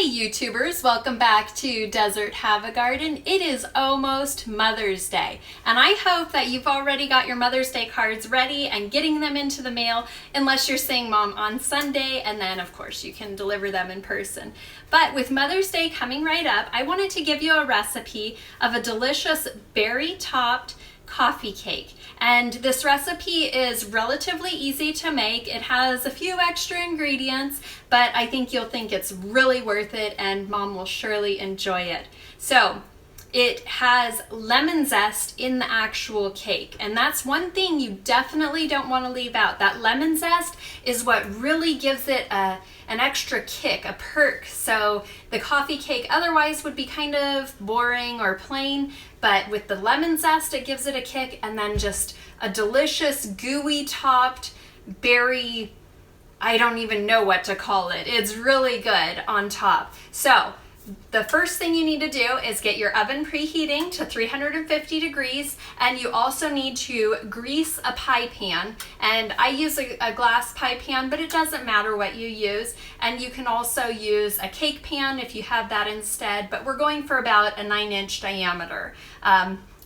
YouTubers, welcome back to Desert Have a Garden. It is almost Mother's Day, and I hope that you've already got your Mother's Day cards ready and getting them into the mail, unless you're seeing Mom on Sunday, and then of course you can deliver them in person. But with Mother's Day coming right up, I wanted to give you a recipe of a delicious berry-topped coffee cake. And this recipe is relatively easy to make. It has a few extra ingredients, but I think you'll think it's really worth it and Mom will surely enjoy it. So it has lemon zest in the actual cake, and that's one thing you definitely don't want to leave out. That lemon zest is what really gives it an extra kick, a perk. So the coffee cake otherwise would be kind of boring or plain, but with the lemon zest it gives it a kick, and then just a delicious gooey topped berry, I don't even know what to call it. It's really good on top. So the first thing you need to do is get your oven preheating to 350 degrees, and you also need to grease a pie pan. And I use a glass pie pan, but it doesn't matter what you use. And you can also use a cake pan if you have that instead, but we're going for about a 9-inch diameter.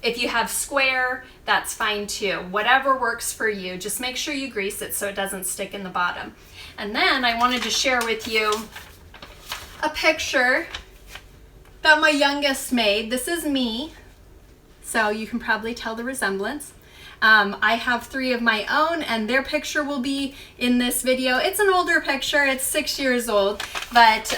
If you have square, that's fine too. Whatever works for you, just make sure you grease it so it doesn't stick in the bottom. And then I wanted to share with you a picture that my youngest made. This is me, so you can probably tell the resemblance. I have 3 of my own, and their picture will be in this video. It's an older picture, it's 6 years old, but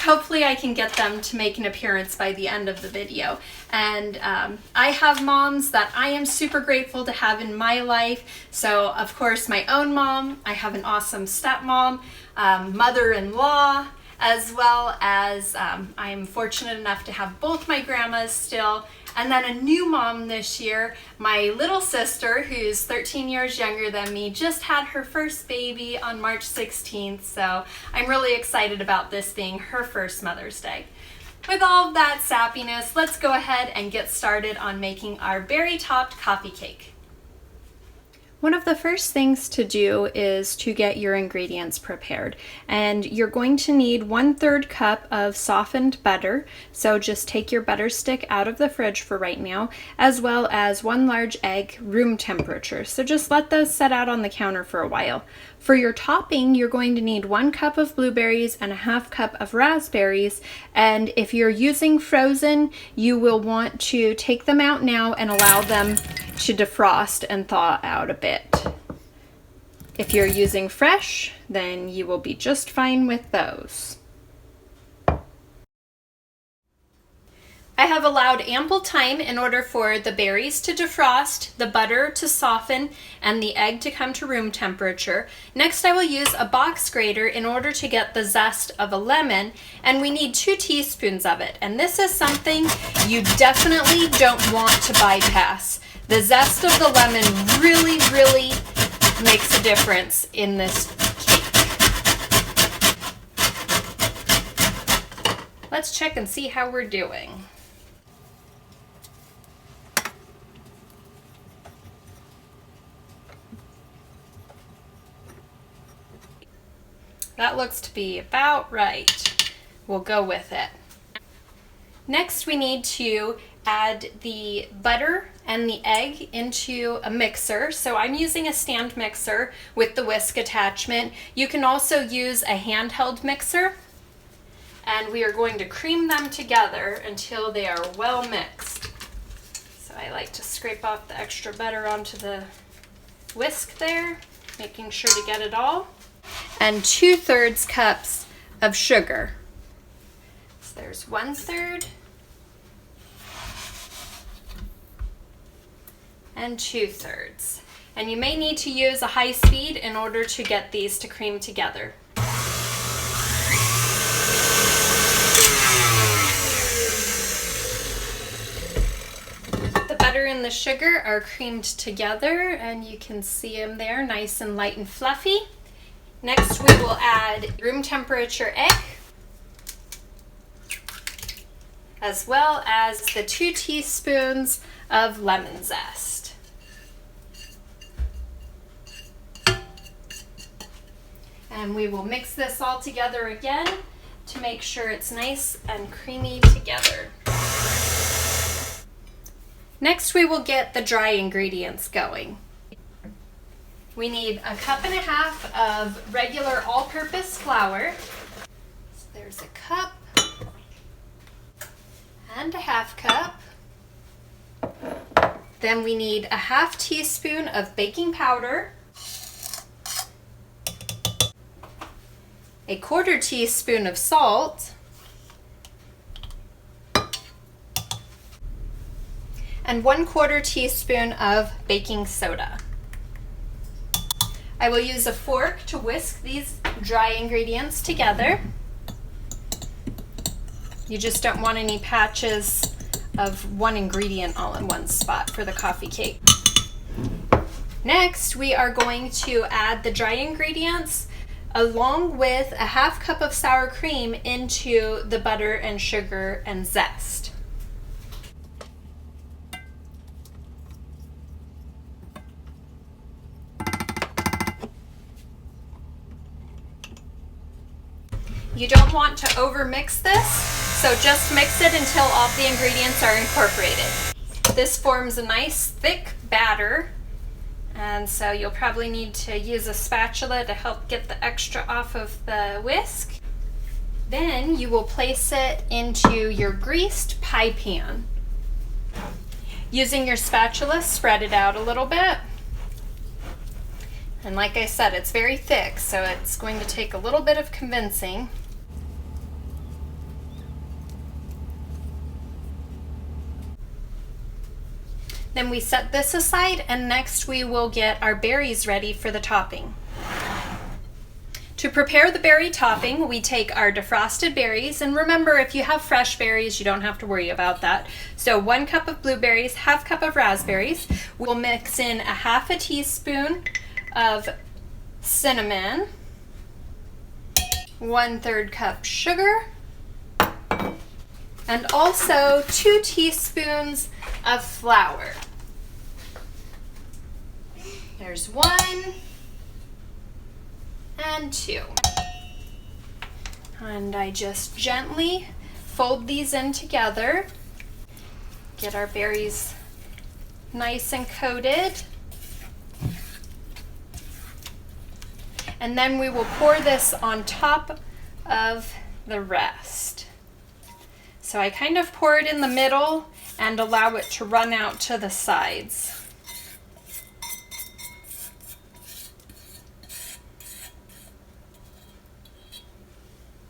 hopefully I can get them to make an appearance by the end of the video. And I have moms that I am super grateful to have in my life. So of course my own mom, I have an awesome stepmom, mother-in-law, as well as I'm fortunate enough to have both my grandmas still, and then a new mom this year. My little sister, who's 13 years younger than me, just had her first baby on March 16th, so I'm really excited about this being her first Mother's Day. With all of that sappiness, let's go ahead and get started on making our berry-topped coffee cake. One of the first things to do is to get your ingredients prepared, and you're going to need 1/3 cup of softened butter, so just take your butter stick out of the fridge for right now, as well as 1 large egg, room temperature, so just let those set out on the counter for a while. For your topping, you're going to need 1 cup of blueberries and 1/2 cup of raspberries, and if you're using frozen, you will want to take them out now and allow them to defrost and thaw out a bit. If you're using fresh, then you will be just fine with those. I have allowed ample time in order for the berries to defrost, the butter to soften, and the egg to come to room temperature. Next, I will use a box grater in order to get the zest of a lemon, and we need 2 teaspoons of it. And this is something you definitely don't want to bypass. The zest of the lemon really, really makes a difference in this cake. Let's check and see how we're doing. That looks to be about right. We'll go with it. Next, we need to add the butter and the egg into a mixer. So I'm using a stand mixer with the whisk attachment. You can also use a handheld mixer. And we are going to cream them together until they are well mixed. So I like to scrape off the extra butter onto the whisk there, making sure to get it all. And 2/3 cups of sugar. So there's 1/3 and 2/3. And you may need to use a high speed in order to get these to cream together. The butter and the sugar are creamed together, and you can see them there, nice and light and fluffy. Next, we will add room temperature egg, as well as the 2 teaspoons of lemon zest. And we will mix this all together again to make sure it's nice and creamy together. Next, we will get the dry ingredients going. We need 1.5 cups of regular all-purpose flour. So there's a cup and a 1/2 cup. Then we need a 1/2 teaspoon of baking powder, a 1/4 teaspoon of salt, and 1/4 teaspoon of baking soda. I will use a fork to whisk these dry ingredients together. You just don't want any patches of one ingredient all in one spot for the coffee cake. Next, we are going to add the dry ingredients along with a 1/2 cup of sour cream into the butter and sugar and zest. You don't want to overmix this, so just mix it until all the ingredients are incorporated. This forms a nice thick batter, and so you'll probably need to use a spatula to help get the extra off of the whisk. Then you will place it into your greased pie pan. Using your spatula, spread it out a little bit. And like I said, it's very thick, so it's going to take a little bit of convincing. Then we set this aside, and next we will get our berries ready for the topping. To prepare the berry topping, we take our defrosted berries, and remember, if you have fresh berries, you don't have to worry about that. So 1 cup of blueberries, 1/2 cup of raspberries. We'll mix in a 1/2 teaspoon of cinnamon, 1/3 cup sugar, and also 2 teaspoons of flour. There's 1 and 2. And I just gently fold these in together. Get our berries nice and coated. And then we will pour this on top of the rest. So I kind of pour it in the middle and allow it to run out to the sides.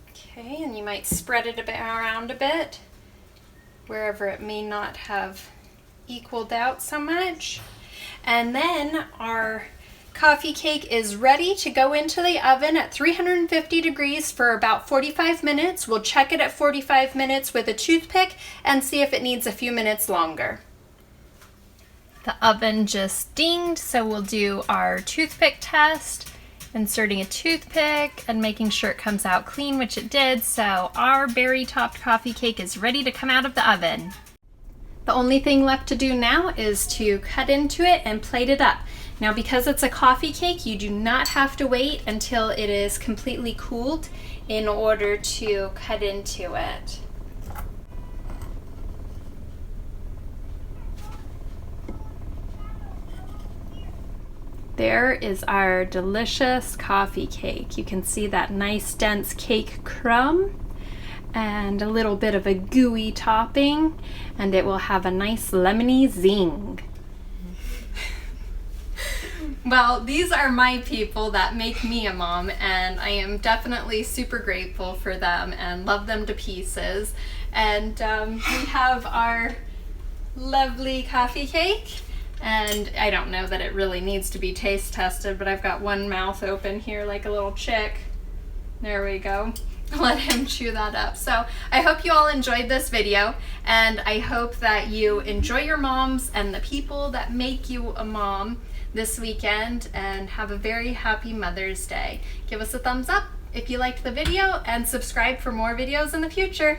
Okay, and you might spread it around a bit wherever it may not have equaled out so much. And then our coffee cake is ready to go into the oven at 350 degrees for about 45 minutes. We'll check it at 45 minutes with a toothpick and see if it needs a few minutes longer. The oven just dinged, so we'll do our toothpick test, inserting a toothpick and making sure it comes out clean, which it did. So our berry topped coffee cake is ready to come out of the oven. The only thing left to do now is to cut into it and plate it up. Now, because it's a coffee cake, you do not have to wait until it is completely cooled in order to cut into it. There is our delicious coffee cake. You can see that nice dense cake crumb and a little bit of a gooey topping, and it will have a nice lemony zing. Well, these are my people that make me a mom, and I am definitely super grateful for them and love them to pieces. And we have our lovely coffee cake. And I don't know that it really needs to be taste tested, but I've got one mouth open here like a little chick. There we go. Let him chew that up. So I hope you all enjoyed this video, and I hope that you enjoy your moms and the people that make you a mom this weekend, and have a very happy Mother's Day. Give us a thumbs up if you liked the video, and subscribe for more videos in the future.